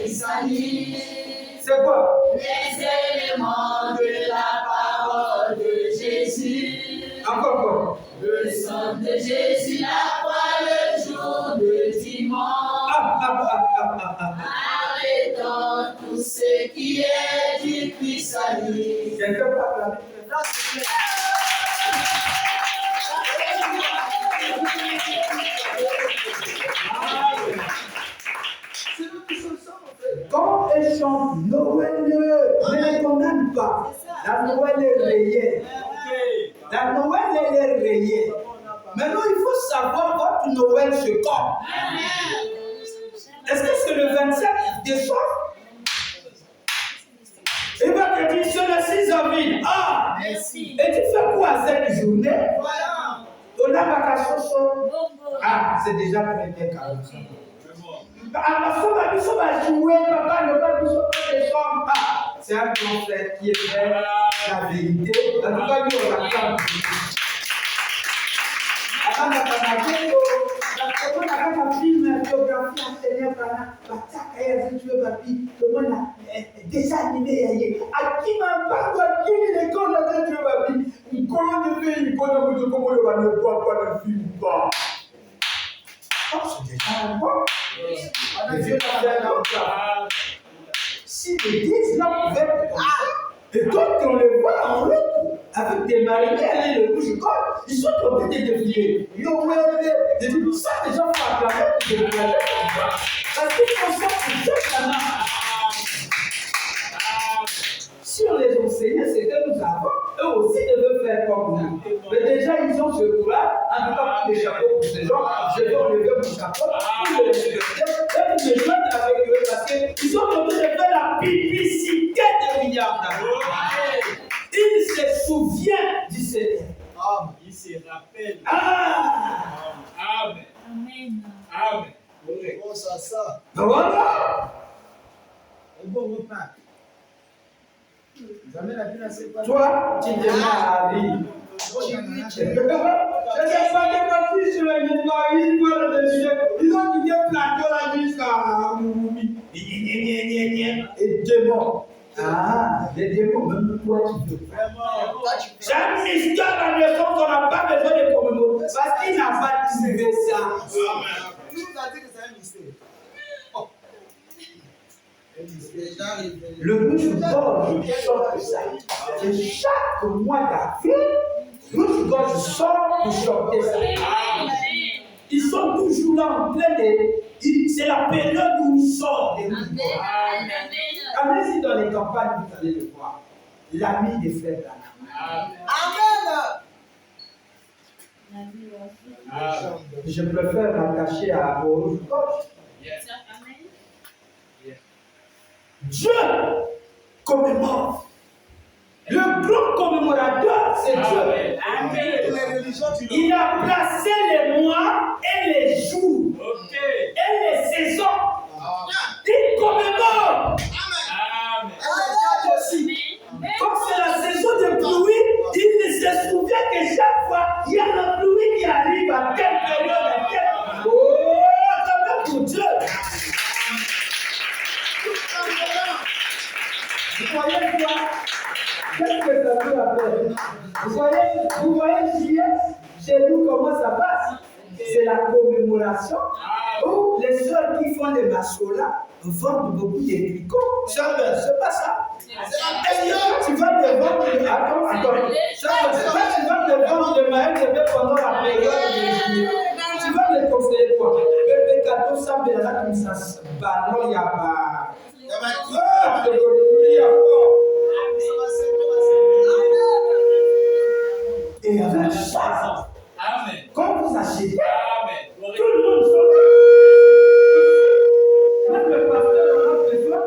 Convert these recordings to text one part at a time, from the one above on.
C'est quoi? Les éléments de la parole de Jésus. Encore quoi? Le sang de Jésus, la croix, le jour de dimanche. Arrêtons tout ce qui est du pisani. Quelqu'un peut acclamer? Quand elle chante Noël, ne les condamne pas. La Noël est réelle. La Noël elle est réelle. Maintenant, il faut savoir votre Noël se quand. Est-ce que c'est le 27 décembre? Il va te dire c'est le 6 avril. Ah! Merci. Et tu fais quoi cette journée? Voilà. On a vacation. Ah, c'est déjà très bien calme. Alors, ça va jouer, papa, ne va plus sortir des chambres. Ah, c'est un grand frère qui est vrai, la vérité. En tout cas, lui, on l'a pas. Avant comment on a film biographie enseignée par la tu veux papi, comment on a déjà animé à qui m'a pas quoi qui l'école là tu veux papi, une colonne de vie, une colonne de comment on va ne voir pas le film pas. Oh, c'est déjà un bon. Si les 10 là pouvaient et d'autres on les voit en route avec des mariniers et le rouge-gorge, ils sont obligés de défiler. Ils ont dit ça, les gens font acclamer de la parce qu'ils font ça pour toute la main. Si on les enseignait, c'est que nous avons, eux aussi devaient faire comme nous. Mais déjà, ils ont ce coup-là, en tout cas pour les chapeaux pour ces gens, je vais enlever mon chapeau, pour les respecter, et pour me joindre avec eux parce qu'ils ont demandé de faire la publicité des milliardaires. Il se souvient du Seigneur. Il se rappelle. Amen. Amen. Oh, ça. Voilà. Un bon repas. Toi, tu demandes à la vie. Je ne sais pas démentir sur les ils ont quitté le plateau là jusqu'à Moumoumi. Et démons. Ah, les démons, même toi tu peux. C'est un mystère dans le sens qu'on n'a pas besoin de commémorer. Parce qu'il n'a pas trouvé ça. Nous a dit que c'est un mystère. Le rouge-gorge sort de ça. Et chaque mois d'avril, le rouge-gorge sort pour chanter ça. Ils sont toujours là en plein de. C'est la période où ils sortent des rouges-gorges. Allez-y dans les campagnes, vous allez le voir. L'ami des frères d'Anna. Amen. Je préfère m'attacher à au rouge-gorge. Dieu commémore. Le grand commémorateur, c'est Dieu. Amen. Il a placé les mois et les jours et les saisons. Il commémore. Amen. Comme c'est la saison de pluie, il se souvient que chaque fois, il y a la pluie qui arrive à quelle période, à quelle... Oh, quand même pour Dieu. Vous voyez quoi? Qu'est-ce que ça peut faire? Vous voyez juillet, chez nous comment ça passe? C'est la commémoration où les soeurs qui font les mascolas vendent beaucoup de tricots. C'est pas ça. Est-ce que tu vas te vendre de... Attends. Tu vas te vendre de maïs pendant la période de juillet. Tu vas me conseiller quoi? Le cadeau, ça me là comme ça. Ballon, il y a pas. Et avec ça, quand vous achetez, tout le monde sort. Même le pasteur en a besoin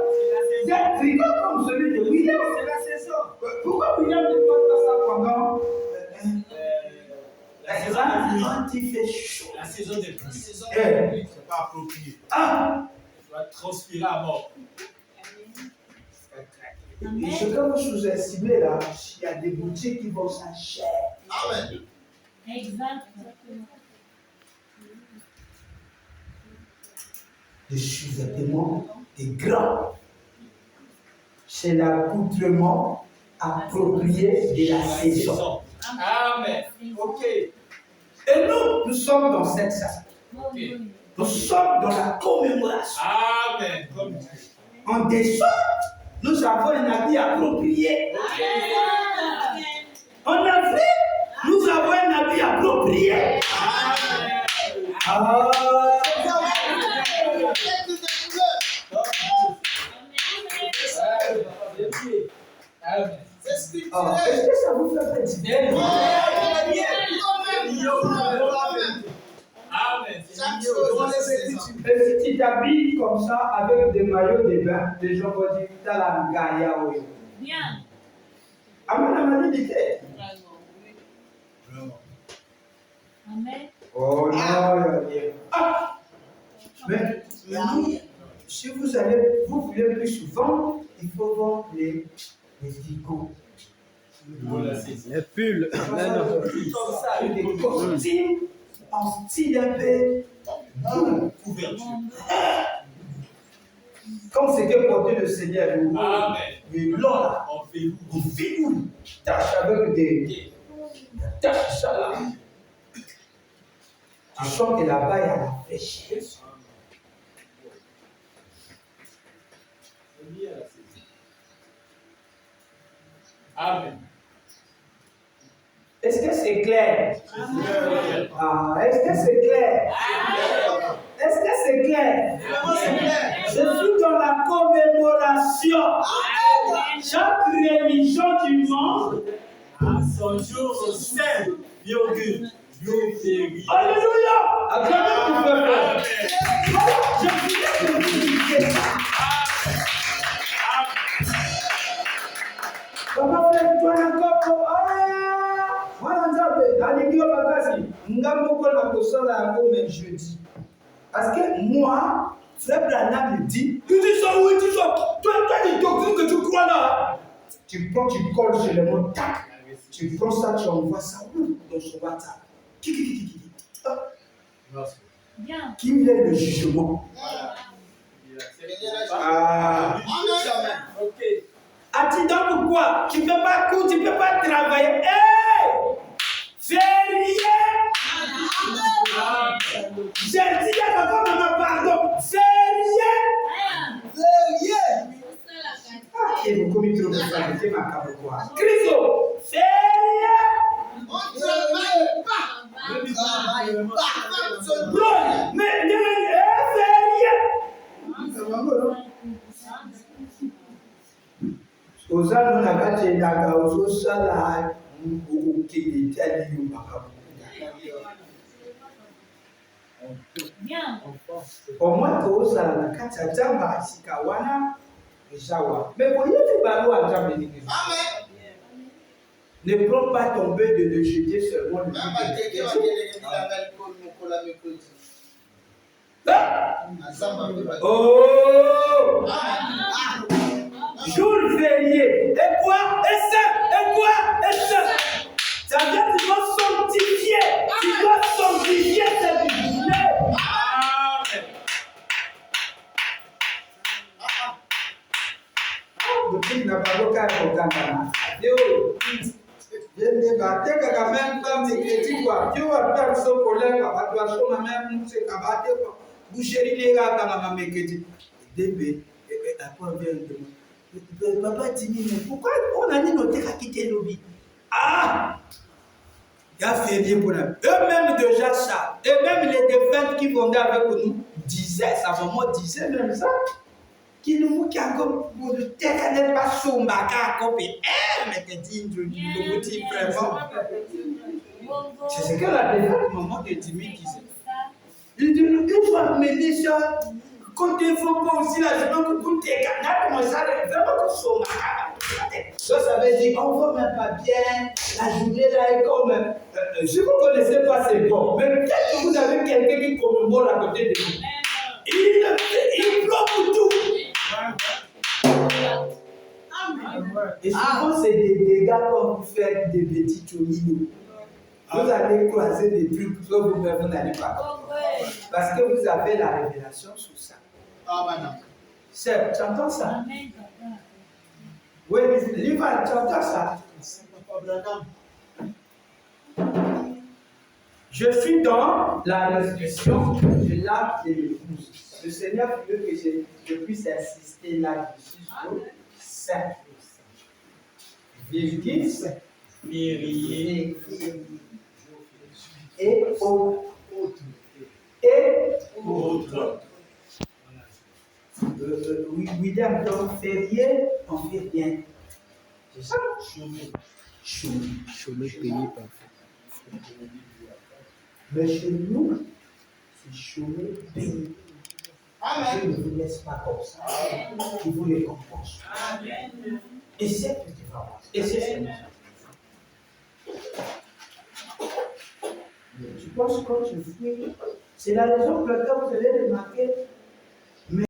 d'un tricot comme celui de William. C'est la saison. Pourquoi William ne porte pas ça pendant la saison quand il fait chaud? La saison des pluies. C'est pas approprié. Tu vas transpirer à mort. Et ce que vous sous-estimez là, il y a des boutiques qui vont s'en cher. Amen. Exactement. Des sous-vêtements, et grand. C'est l'accoutrement approprié de la saison. Amen. Ok. Et nous sommes dans cette salle. Ok. Nous sommes dans la commémoration. Amen. Comme Dieu. En décembre, nous avons un habit approprié. En avril, nous avons un habit approprié. Ah. Amen. Ah, est-ce que ça vous fait plaisir? Amen. Et si tu t'habilles comme ça avec des maillots de bain, les gens vont dire t'as la gaïa. Bien. Amen, amen, dit. Amen. Oh non, ah! Mais nous, si vous allez, vous voulez plus souvent, il faut voir les dicots. Les pulls. Comme ça, avec des costumes en style un peu Couverture. comme c'était porté le Seigneur. Amen. Le blanc là, On fait on fait une tache avec des taches là. Tu sens que là-bas il y a la fraîcheur. Amen. Est-ce que c'est clair? Ah, est-ce que c'est clair? Est-ce que c'est clair? Je suis dans la commémoration. Chaque religion du monde. À son jour saint, virgule, jour férié. Alléluia! Acclamez pour le peuple. Je voulais que vous disiez ça. Papa frère, toi encore pour voilà nzambe alingi bakasi ngambo kola kosala comme jeudi. Parce que moi, frère Branham me dit, tu dis ça, oui, dis ça. Toi, les doctrines que tu crois là, tu prends, tu colles sur le mot tac. Tu prends ça, tu envoies ça dans son WhatsApp. Bien. Qui est le jugement? Ah. Ok. As-tu donc pourquoi? Tu ne peux pas courir, tu ne peux pas travailler. Hey! Férié! J'ai dit à papa, maman, pardon. Férié! Férié! Ah, et vous commis trop de ça, c'est ma carte quoi. Christo! Férié! Mais, Ozalo na kati endaka ozosala okokende tali yo makambo. Bien. Au moins kozala na kati ya nzambe asika wana eza wana. Mais boyebi bango ya nzambe ndenge. Ne prends pas ton bain de le jeter seulement le oh! Jour férié. Et quoi? Et ça? Et quoi? Et ça? Ça veut dire que tu dois sanctifier. Tu dois sanctifier cette journée. Amen. Depuis n'a pas le cas pour Kantana. Yo. Je ne pas te quand même pas me critiquer quoi. Tu vas faire ce collègue à toi sur ma même c'est cabaret quoi. Boucherie les gars quand ma me critique. Débé et après vient de papa dit mais pourquoi on a dit noter à quitter le lobby? Ah! Il a fait bien pour eux. Eux-mêmes déjà ça. Et même les défunts qui vendaient avec nous disaient, sa maman disait même ça. Qui nous qui a comme pour le tête n'est pas chaud, ma copie. Mais t'es dit, je vous dis vraiment. C'est ce que la défunte maman de Dimi disait. Il dit, une fois mêlé ça, quand ils ne font pas aussi la journée que vous t'es comment ça, vraiment que chaud, ça veut dire, on ne va même pas bien, la journée là est comme. Si vous ne connaissez pas, c'est bon. Mais peut-être que vous avez quelqu'un qui commémore à côté de vous. Il bloque tout. Et souvent, c'est des dégâts quand vous faites des petits tournidos. Vous allez croiser des trucs que vous n'allez pas comprendre. Parce que vous avez la révélation sur ça. C'est, tu entends ça? Oui, Livan, tu entends ça? Je suis dans la restitution de l'acte de l'épouse. Le Seigneur veut que je puisse insister là-dessus sur 5. Virgis, Mérier. Et autres. Et Autre. William, donc férié, on fait bien. C'est ça? Chômé payé parfait. Mais chez nous, c'est chômé payé. Je ne vous laisse pas comme ça. Je vous récompense. Et c'est que tu vas voir. Et c'est ça. Tu penses quand tu fuis, c'est la raison pour laquelle vous allez remarquer